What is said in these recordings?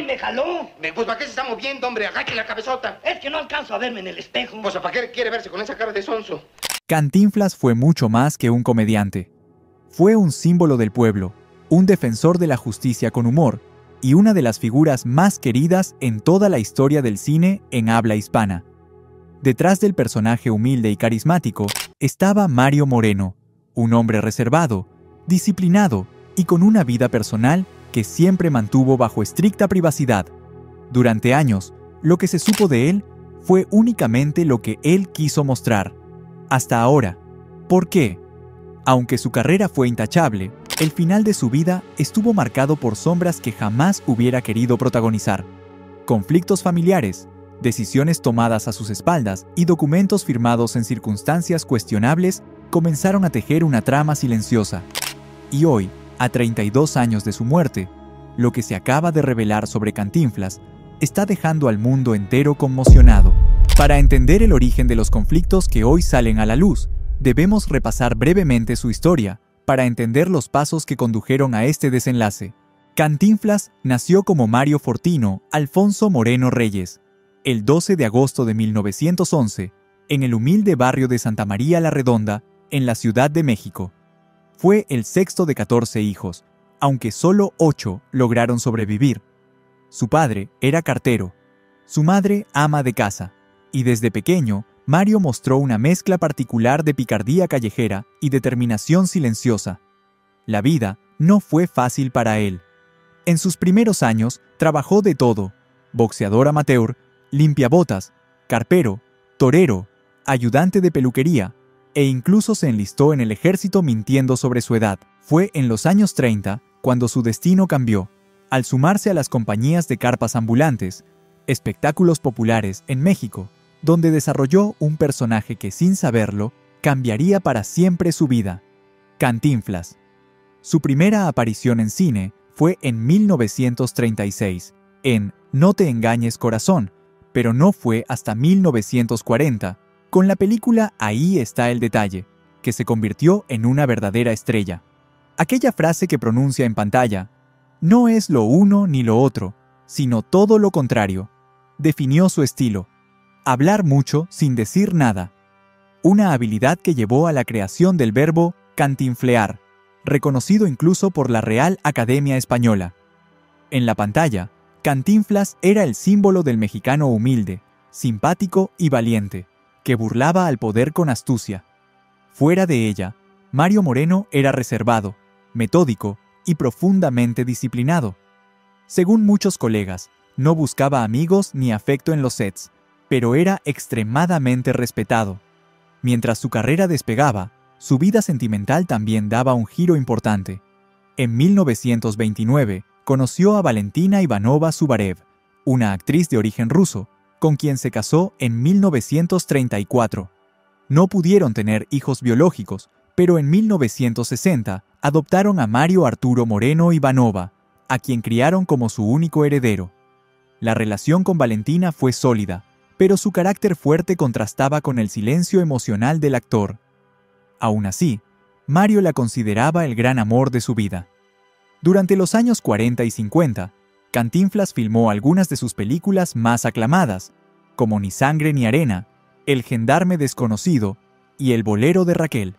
me jaló. Pues ¿para qué se está moviendo, hombre? Agache la cabezota. Es que no alcanzo a verme en el espejo. Pues ¿para qué quiere verse con esa cara de sonso? Cantinflas fue mucho más que un comediante. Fue un símbolo del pueblo, un defensor de la justicia con humor y una de las figuras más queridas en toda la historia del cine en habla hispana. Detrás del personaje humilde y carismático estaba Mario Moreno, un hombre reservado, disciplinado y con una vida personal que siempre mantuvo bajo estricta privacidad. Durante años, lo que se supo de él fue únicamente lo que él quiso mostrar. Hasta ahora. ¿Por qué? Aunque su carrera fue intachable, el final de su vida estuvo marcado por sombras que jamás hubiera querido protagonizar. Conflictos familiares, decisiones tomadas a sus espaldas y documentos firmados en circunstancias cuestionables comenzaron a tejer una trama silenciosa. Y hoy, a 32 años de su muerte, lo que se acaba de revelar sobre Cantinflas está dejando al mundo entero conmocionado. Para entender el origen de los conflictos que hoy salen a la luz, debemos repasar brevemente su historia para entender los pasos que condujeron a este desenlace. Cantinflas nació como Mario Fortino Alfonso Moreno Reyes, el 12 de agosto de 1911, en el humilde barrio de Santa María la Redonda, en la Ciudad de México. Fue el sexto de 14 hijos, aunque solo 8 lograron sobrevivir. Su padre era cartero, su madre ama de casa, y desde pequeño Mario mostró una mezcla particular de picardía callejera y determinación silenciosa. La vida no fue fácil para él. En sus primeros años trabajó de todo: boxeador amateur, limpiabotas, carpero, torero, ayudante de peluquería, e incluso se enlistó en el ejército mintiendo sobre su edad. Fue en los años 30 cuando su destino cambió, al sumarse a las compañías de carpas ambulantes, espectáculos populares en México, donde desarrolló un personaje que, sin saberlo, cambiaría para siempre su vida: Cantinflas. Su primera aparición en cine fue en 1936, en No te engañes corazón, pero no fue hasta 1940, con la película Ahí está el detalle, que se convirtió en una verdadera estrella. Aquella frase que pronuncia en pantalla, "No es lo uno ni lo otro, sino todo lo contrario", definió su estilo: hablar mucho sin decir nada. Una habilidad que llevó a la creación del verbo cantinflear, reconocido incluso por la Real Academia Española. En la pantalla, Cantinflas era el símbolo del mexicano humilde, simpático y valiente, que burlaba al poder con astucia. Fuera de ella, Mario Moreno era reservado, metódico y profundamente disciplinado. Según muchos colegas, no buscaba amigos ni afecto en los sets, pero era extremadamente respetado. Mientras su carrera despegaba, su vida sentimental también daba un giro importante. En 1929, conoció a Valentina Ivanova Zubarev, una actriz de origen ruso, con quien se casó en 1934. No pudieron tener hijos biológicos, pero en 1960 adoptaron a Mario Arturo Moreno Ivanova, a quien criaron como su único heredero. La relación con Valentina fue sólida, pero su carácter fuerte contrastaba con el silencio emocional del actor. Aún así, Mario la consideraba el gran amor de su vida. Durante los años 40 y 50, Cantinflas filmó algunas de sus películas más aclamadas, como Ni sangre ni arena, El gendarme desconocido y El bolero de Raquel.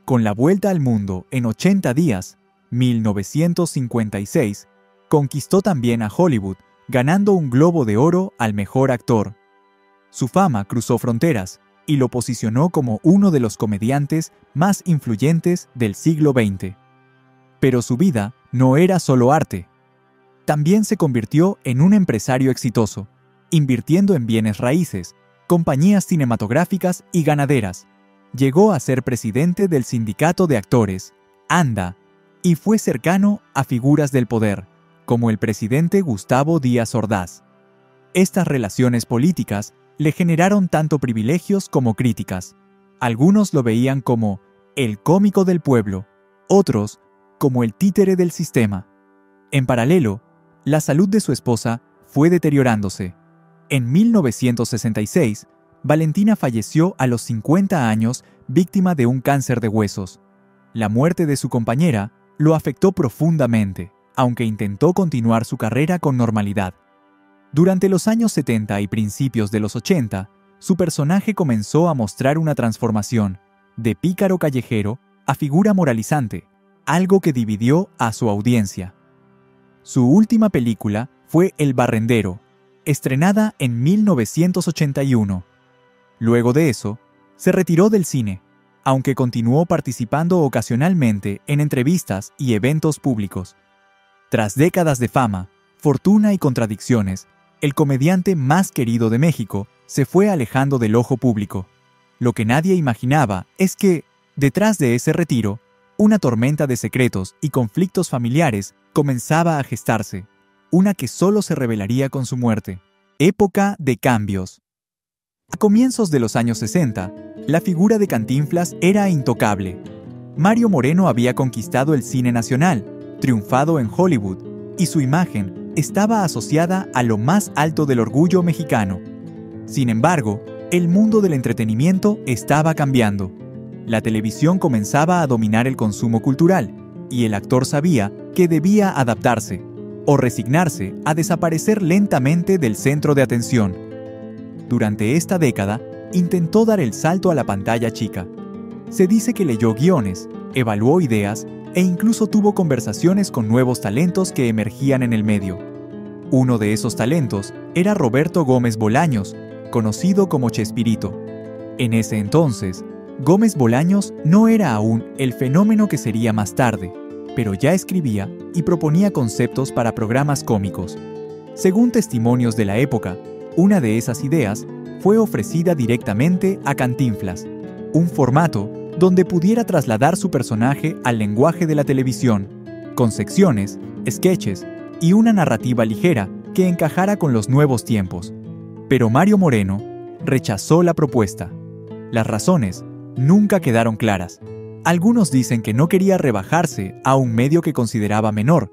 Con La vuelta al mundo en 80 días, 1956, conquistó también a Hollywood, ganando un Globo de Oro al mejor actor. Su fama cruzó fronteras y lo posicionó como uno de los comediantes más influyentes del siglo XX. Pero su vida no era solo arte. También se convirtió en un empresario exitoso, invirtiendo en bienes raíces, compañías cinematográficas y ganaderas. Llegó a ser presidente del sindicato de actores, ANDA, y fue cercano a figuras del poder, como el presidente Gustavo Díaz Ordaz. Estas relaciones políticas le generaron tanto privilegios como críticas. Algunos lo veían como el cómico del pueblo, otros como el títere del sistema. En paralelo, la salud de su esposa fue deteriorándose. En 1966, Valentina falleció a los 50 años víctima de un cáncer de huesos. La muerte de su compañera lo afectó profundamente, aunque intentó continuar su carrera con normalidad. Durante los años 70 y principios de los 80, su personaje comenzó a mostrar una transformación, de pícaro callejero a figura moralizante, algo que dividió a su audiencia. Su última película fue El Barrendero, estrenada en 1981. Luego de eso, se retiró del cine, aunque continuó participando ocasionalmente en entrevistas y eventos públicos. Tras décadas de fama, fortuna y contradicciones, el comediante más querido de México se fue alejando del ojo público. Lo que nadie imaginaba es que, detrás de ese retiro, una tormenta de secretos y conflictos familiares comenzaba a gestarse, una que solo se revelaría con su muerte. Época de cambios. A comienzos de los años 60, la figura de Cantinflas era intocable. Mario Moreno había conquistado el cine nacional, triunfado en Hollywood, y su imagen estaba asociada a lo más alto del orgullo mexicano. Sin embargo, el mundo del entretenimiento estaba cambiando. La televisión comenzaba a dominar el consumo cultural, y el actor sabía que debía adaptarse, o resignarse a desaparecer lentamente del centro de atención. Durante esta década, intentó dar el salto a la pantalla chica. Se dice que leyó guiones, evaluó ideas e incluso tuvo conversaciones con nuevos talentos que emergían en el medio. Uno de esos talentos era Roberto Gómez Bolaños, conocido como Chespirito. En ese entonces, Gómez Bolaños no era aún el fenómeno que sería más tarde, pero ya escribía y proponía conceptos para programas cómicos. Según testimonios de la época, una de esas ideas fue ofrecida directamente a Cantinflas, un formato donde pudiera trasladar su personaje al lenguaje de la televisión, con secciones, sketches y una narrativa ligera que encajara con los nuevos tiempos. Pero Mario Moreno rechazó la propuesta. Las razones nunca quedaron claras. Algunos dicen que no quería rebajarse a un medio que consideraba menor.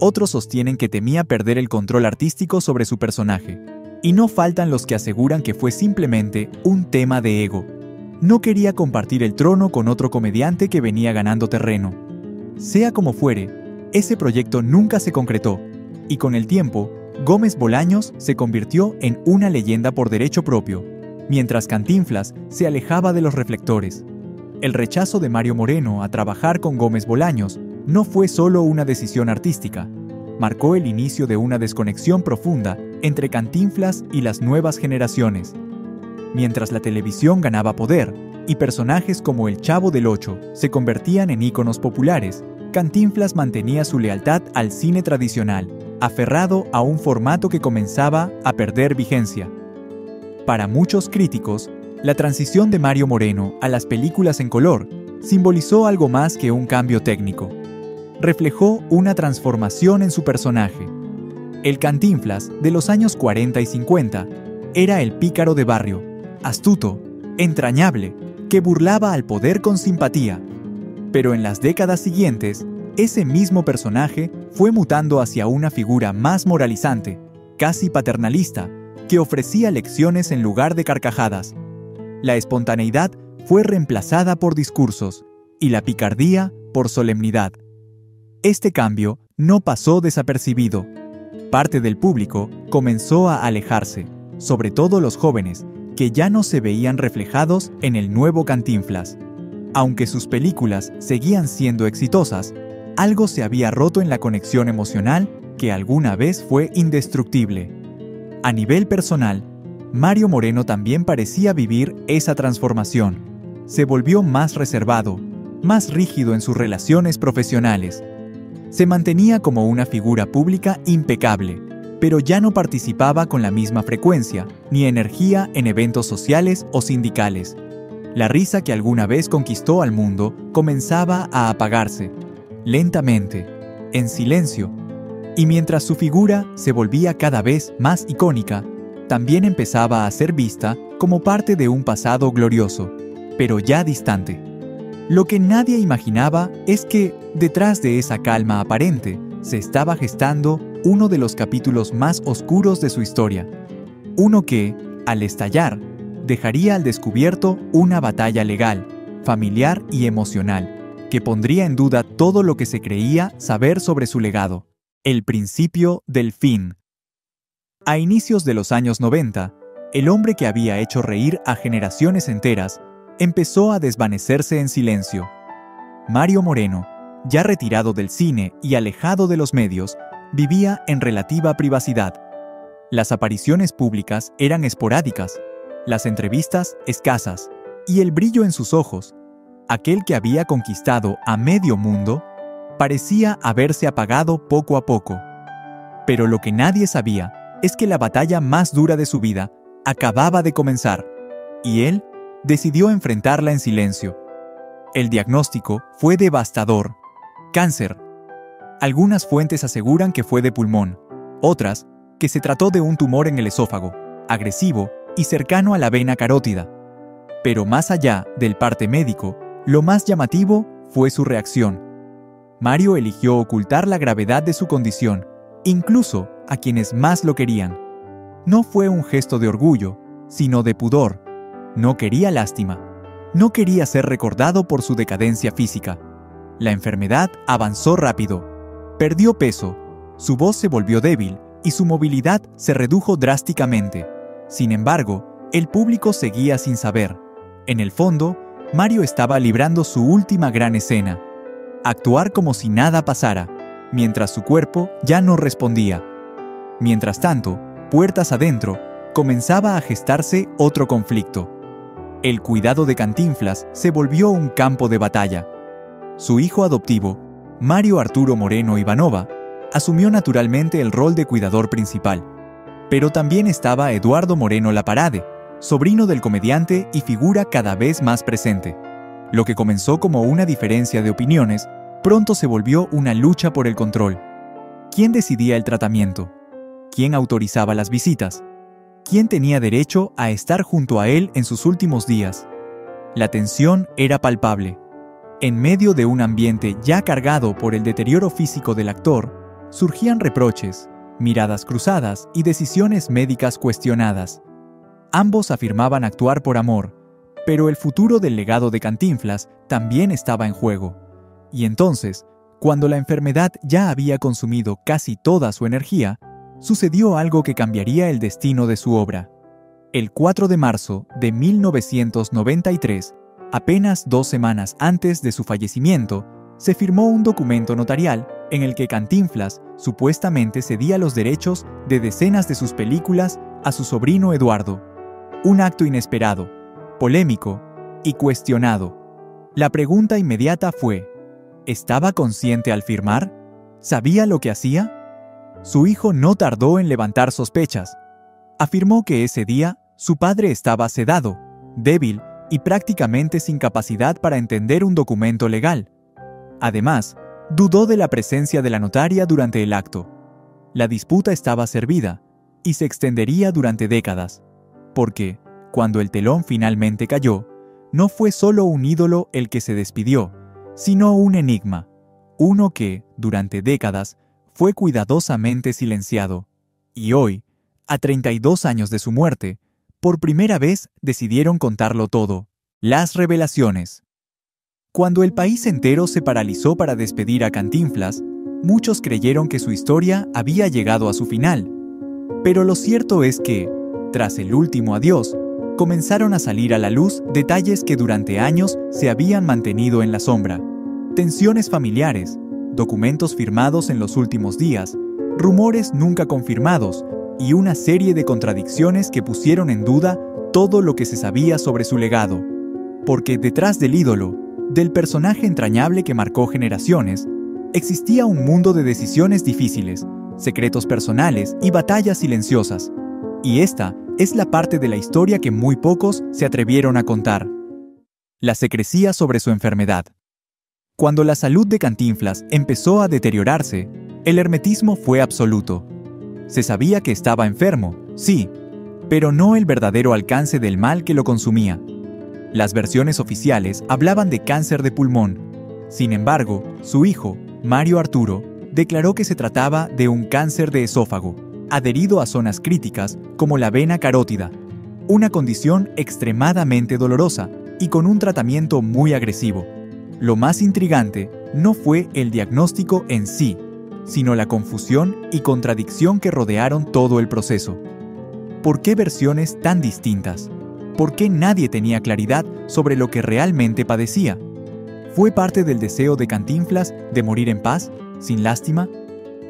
Otros sostienen que temía perder el control artístico sobre su personaje. Y no faltan los que aseguran que fue simplemente un tema de ego. No quería compartir el trono con otro comediante que venía ganando terreno. Sea como fuere, ese proyecto nunca se concretó, y con el tiempo, Gómez Bolaños se convirtió en una leyenda por derecho propio, mientras Cantinflas se alejaba de los reflectores. El rechazo de Mario Moreno a trabajar con Gómez Bolaños no fue solo una decisión artística, marcó el inicio de una desconexión profunda entre Cantinflas y las nuevas generaciones. Mientras la televisión ganaba poder y personajes como el Chavo del Ocho se convertían en íconos populares, Cantinflas mantenía su lealtad al cine tradicional, aferrado a un formato que comenzaba a perder vigencia. Para muchos críticos, la transición de Mario Moreno a las películas en color simbolizó algo más que un cambio técnico. Reflejó una transformación en su personaje. El Cantinflas de los años 40 y 50 era el pícaro de barrio, astuto, entrañable, que burlaba al poder con simpatía. Pero en las décadas siguientes, ese mismo personaje fue mutando hacia una figura más moralizante, casi paternalista, que ofrecía lecciones en lugar de carcajadas. La espontaneidad fue reemplazada por discursos y la picardía por solemnidad. Este cambio no pasó desapercibido. Parte del público comenzó a alejarse, sobre todo los jóvenes, que ya no se veían reflejados en el nuevo Cantinflas. Aunque sus películas seguían siendo exitosas, algo se había roto en la conexión emocional que alguna vez fue indestructible. A nivel personal, Mario Moreno también parecía vivir esa transformación. Se volvió más reservado, más rígido en sus relaciones profesionales. Se mantenía como una figura pública impecable, pero ya no participaba con la misma frecuencia ni energía en eventos sociales o sindicales. La risa que alguna vez conquistó al mundo comenzaba a apagarse, lentamente, en silencio, y mientras su figura se volvía cada vez más icónica, también empezaba a ser vista como parte de un pasado glorioso, pero ya distante. Lo que nadie imaginaba es que, detrás de esa calma aparente, se estaba gestando uno de los capítulos más oscuros de su historia. Uno que, al estallar, dejaría al descubierto una batalla legal, familiar y emocional, que pondría en duda todo lo que se creía saber sobre su legado. El principio del fin. A inicios de los años 90, el hombre que había hecho reír a generaciones enteras empezó a desvanecerse en silencio. Mario Moreno, ya retirado del cine y alejado de los medios, vivía en relativa privacidad. Las apariciones públicas eran esporádicas, las entrevistas escasas, y el brillo en sus ojos, aquel que había conquistado a medio mundo, parecía haberse apagado poco a poco. Pero lo que nadie sabía es que la batalla más dura de su vida acababa de comenzar, y él decidió enfrentarla en silencio. El diagnóstico fue devastador: cáncer. Algunas fuentes aseguran que fue de pulmón, otras que se trató de un tumor en el esófago, agresivo y cercano a la vena carótida. Pero más allá del parte médico, lo más llamativo fue su reacción. Mario eligió ocultar la gravedad de su condición, incluso a quienes más lo querían. No fue un gesto de orgullo, sino de pudor. No quería lástima. No quería ser recordado por su decadencia física. La enfermedad avanzó rápido. Perdió peso, su voz se volvió débil y su movilidad se redujo drásticamente. Sin embargo, el público seguía sin saber. En el fondo, Mario estaba librando su última gran escena: actuar como si nada pasara, mientras su cuerpo ya no respondía. Mientras tanto, puertas adentro, comenzaba a gestarse otro conflicto. El cuidado de Cantinflas se volvió un campo de batalla. Su hijo adoptivo, Mario Arturo Moreno Ivanova, asumió naturalmente el rol de cuidador principal. Pero también estaba Eduardo Moreno Laparade, sobrino del comediante y figura cada vez más presente. Lo que comenzó como una diferencia de opiniones, pronto se volvió una lucha por el control. ¿Quién decidía el tratamiento? ¿Quién autorizaba las visitas? ¿Quién tenía derecho a estar junto a él en sus últimos días? La tensión era palpable. En medio de un ambiente ya cargado por el deterioro físico del actor, surgían reproches, miradas cruzadas y decisiones médicas cuestionadas. Ambos afirmaban actuar por amor, pero el futuro del legado de Cantinflas también estaba en juego. Y entonces, cuando la enfermedad ya había consumido casi toda su energía, sucedió algo que cambiaría el destino de su obra. El 4 de marzo de 1993, apenas 2 semanas antes de su fallecimiento, se firmó un documento notarial en el que Cantinflas supuestamente cedía los derechos de decenas de sus películas a su sobrino Eduardo. Un acto inesperado, polémico y cuestionado. La pregunta inmediata fue: ¿estaba consciente al firmar? ¿Sabía lo que hacía? Su hijo no tardó en levantar sospechas. Afirmó que ese día su padre estaba sedado, débil y prácticamente sin capacidad para entender un documento legal. Además, dudó de la presencia de la notaria durante el acto. La disputa estaba servida y se extendería durante décadas, porque, cuando el telón finalmente cayó, no fue solo un ídolo el que se despidió, sino un enigma, uno que, durante décadas, fue cuidadosamente silenciado. Y hoy, a 32 años de su muerte, por primera vez decidieron contarlo todo. Las revelaciones. Cuando el país entero se paralizó para despedir a Cantinflas, muchos creyeron que su historia había llegado a su final. Pero lo cierto es que, tras el último adiós, comenzaron a salir a la luz detalles que durante años se habían mantenido en la sombra. Tensiones familiares, documentos firmados en los últimos días, rumores nunca confirmados y una serie de contradicciones que pusieron en duda todo lo que se sabía sobre su legado. Porque detrás del ídolo, del personaje entrañable que marcó generaciones, existía un mundo de decisiones difíciles, secretos personales y batallas silenciosas. Y esta es la parte de la historia que muy pocos se atrevieron a contar: la secrecía sobre su enfermedad. Cuando la salud de Cantinflas empezó a deteriorarse, el hermetismo fue absoluto. Se sabía que estaba enfermo, sí, pero no el verdadero alcance del mal que lo consumía. Las versiones oficiales hablaban de cáncer de pulmón. Sin embargo, su hijo, Mario Arturo, declaró que se trataba de un cáncer de esófago, adherido a zonas críticas como la vena carótida, una condición extremadamente dolorosa y con un tratamiento muy agresivo. Lo más intrigante no fue el diagnóstico en sí, sino la confusión y contradicción que rodearon todo el proceso. ¿Por qué versiones tan distintas? ¿Por qué nadie tenía claridad sobre lo que realmente padecía? ¿Fue parte del deseo de Cantinflas de morir en paz, sin lástima?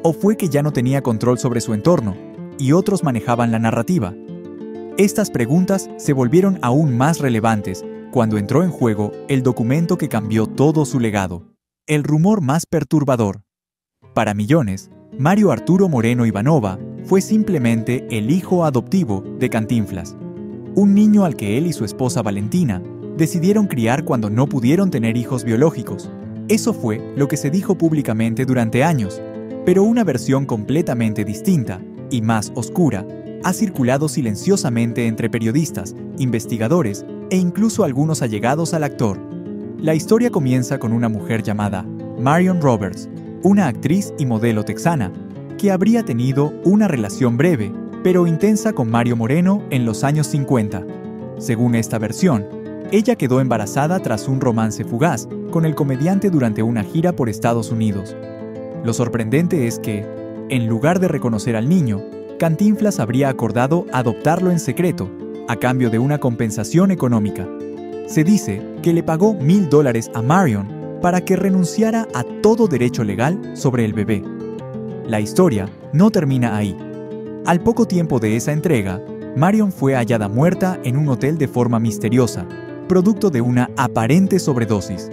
¿O fue que ya no tenía control sobre su entorno y otros manejaban la narrativa? Estas preguntas se volvieron aún más relevantes cuando entró en juego el documento que cambió todo su legado, el rumor más perturbador. Para millones, Mario Arturo Moreno Ivanova fue simplemente el hijo adoptivo de Cantinflas, un niño al que él y su esposa Valentina decidieron criar cuando no pudieron tener hijos biológicos. Eso fue lo que se dijo públicamente durante años, pero una versión completamente distinta y más oscura ha circulado silenciosamente entre periodistas, investigadores e incluso algunos allegados al actor. La historia comienza con una mujer llamada Marion Roberts, una actriz y modelo texana, que habría tenido una relación breve, pero intensa con Mario Moreno en los años 50. Según esta versión, ella quedó embarazada tras un romance fugaz con el comediante durante una gira por Estados Unidos. Lo sorprendente es que, en lugar de reconocer al niño, Cantinflas habría acordado adoptarlo en secreto, a cambio de una compensación económica. Se dice que le pagó $1,000 a Marion para que renunciara a todo derecho legal sobre el bebé. La historia no termina ahí. Al poco tiempo de esa entrega, Marion fue hallada muerta en un hotel de forma misteriosa, producto de una aparente sobredosis.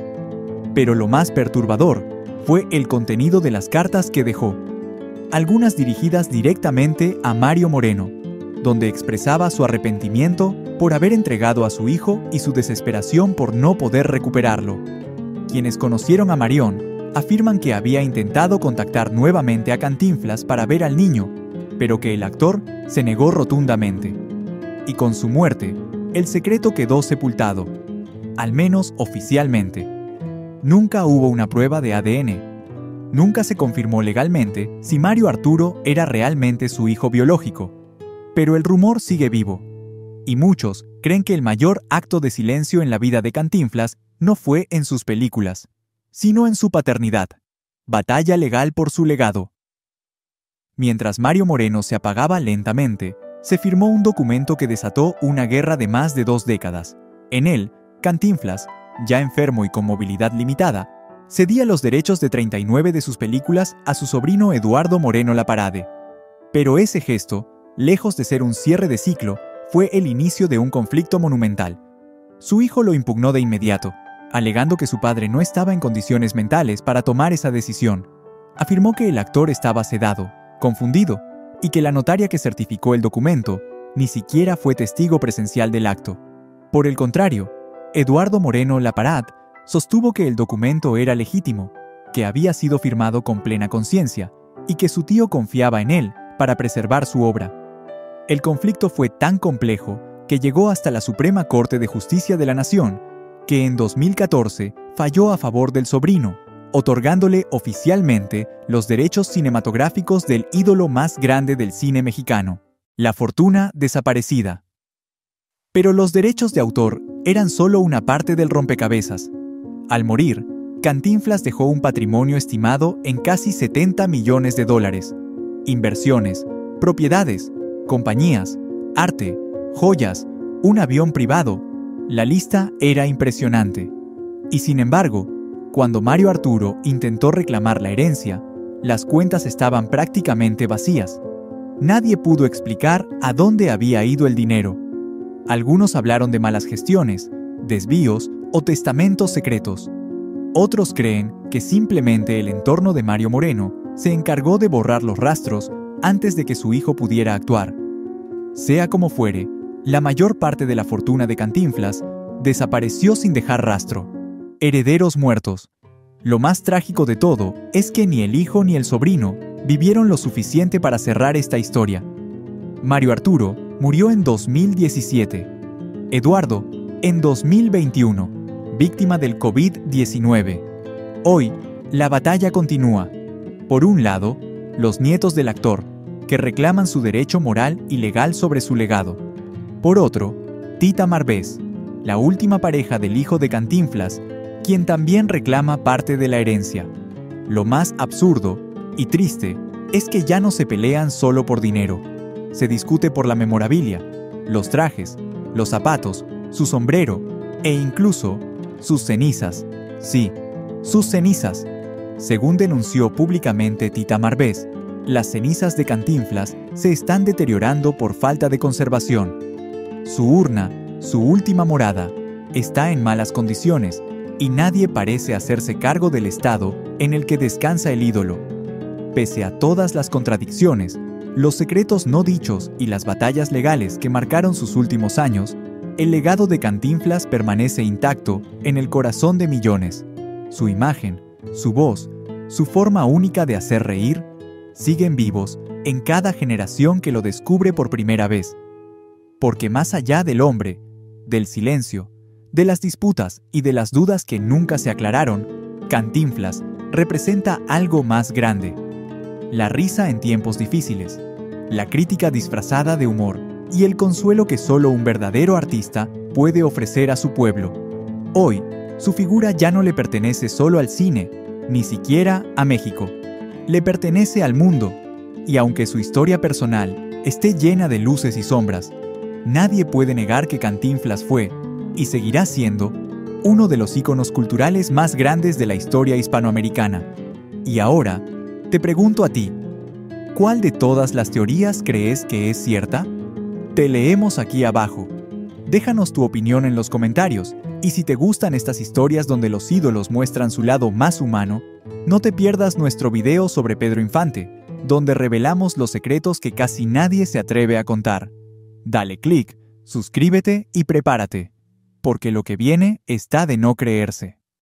Pero lo más perturbador fue el contenido de las cartas que dejó, algunas dirigidas directamente a Mario Moreno, donde expresaba su arrepentimiento por haber entregado a su hijo y su desesperación por no poder recuperarlo. Quienes conocieron a Marion afirman que había intentado contactar nuevamente a Cantinflas para ver al niño, pero que el actor se negó rotundamente. Y con su muerte, el secreto quedó sepultado, al menos oficialmente. Nunca hubo una prueba de ADN. Nunca se confirmó legalmente si Mario Arturo era realmente su hijo biológico. Pero el rumor sigue vivo, y muchos creen que el mayor acto de silencio en la vida de Cantinflas no fue en sus películas, sino en su paternidad. Batalla legal por su legado. Mientras Mario Moreno se apagaba lentamente, se firmó un documento que desató una guerra de más de 2 décadas. En él, Cantinflas, ya enfermo y con movilidad limitada, cedía los derechos de 39 de sus películas a su sobrino Eduardo Moreno Laparade. Pero ese gesto, lejos de ser un cierre de ciclo, fue el inicio de un conflicto monumental. Su hijo lo impugnó de inmediato, alegando que su padre no estaba en condiciones mentales para tomar esa decisión. Afirmó que el actor estaba sedado, confundido, y que la notaria que certificó el documento ni siquiera fue testigo presencial del acto. Por el contrario, Eduardo Moreno Laparade sostuvo que el documento era legítimo, que había sido firmado con plena conciencia y que su tío confiaba en él para preservar su obra. El conflicto fue tan complejo que llegó hasta la Suprema Corte de Justicia de la Nación, que en 2014 falló a favor del sobrino, otorgándole oficialmente los derechos cinematográficos del ídolo más grande del cine mexicano, la fortuna desaparecida. Pero los derechos de autor eran solo una parte del rompecabezas. Al morir, Cantinflas dejó un patrimonio estimado en casi $70 millones, inversiones, propiedades, compañías, arte, joyas, un avión privado. La lista era impresionante. Y sin embargo, cuando Mario Arturo intentó reclamar la herencia, las cuentas estaban prácticamente vacías. Nadie pudo explicar a dónde había ido el dinero. Algunos hablaron de malas gestiones, desvíos o testamentos secretos. Otros creen que simplemente el entorno de Mario Moreno se encargó de borrar los rastros antes de que su hijo pudiera actuar. Sea como fuere, la mayor parte de la fortuna de Cantinflas desapareció sin dejar rastro. Herederos muertos. Lo más trágico de todo es que ni el hijo ni el sobrino vivieron lo suficiente para cerrar esta historia. Mario Arturo murió en 2017. Eduardo, en 2021, víctima del COVID-19. Hoy, la batalla continúa. Por un lado, los nietos del actor, que reclaman su derecho moral y legal sobre su legado. Por otro, Tita Marbés, la última pareja del hijo de Cantinflas, quien también reclama parte de la herencia. Lo más absurdo y triste es que ya no se pelean solo por dinero. Se discute por la memorabilia, los trajes, los zapatos, su sombrero e incluso sus cenizas. Sí, sus cenizas. Según denunció públicamente Tita Marvés, las cenizas de Cantinflas se están deteriorando por falta de conservación. Su urna, su última morada, está en malas condiciones y nadie parece hacerse cargo del estado en el que descansa el ídolo. Pese a todas las contradicciones, los secretos no dichos y las batallas legales que marcaron sus últimos años, el legado de Cantinflas permanece intacto en el corazón de millones. Su imagen, su voz, su forma única de hacer reír, siguen vivos en cada generación que lo descubre por primera vez. Porque más allá del hombre, del silencio, de las disputas y de las dudas que nunca se aclararon, Cantinflas representa algo más grande. La risa en tiempos difíciles, la crítica disfrazada de humor y el consuelo que solo un verdadero artista puede ofrecer a su pueblo. Hoy, su figura ya no le pertenece solo al cine, ni siquiera a México. Le pertenece al mundo, y aunque su historia personal esté llena de luces y sombras, nadie puede negar que Cantinflas fue, y seguirá siendo, uno de los íconos culturales más grandes de la historia hispanoamericana. Y ahora, te pregunto a ti, ¿cuál de todas las teorías crees que es cierta? Te leemos aquí abajo. Déjanos tu opinión en los comentarios, y si te gustan estas historias donde los ídolos muestran su lado más humano, no te pierdas nuestro video sobre Pedro Infante, donde revelamos los secretos que casi nadie se atreve a contar. Dale click, suscríbete y prepárate, porque lo que viene está de no creerse.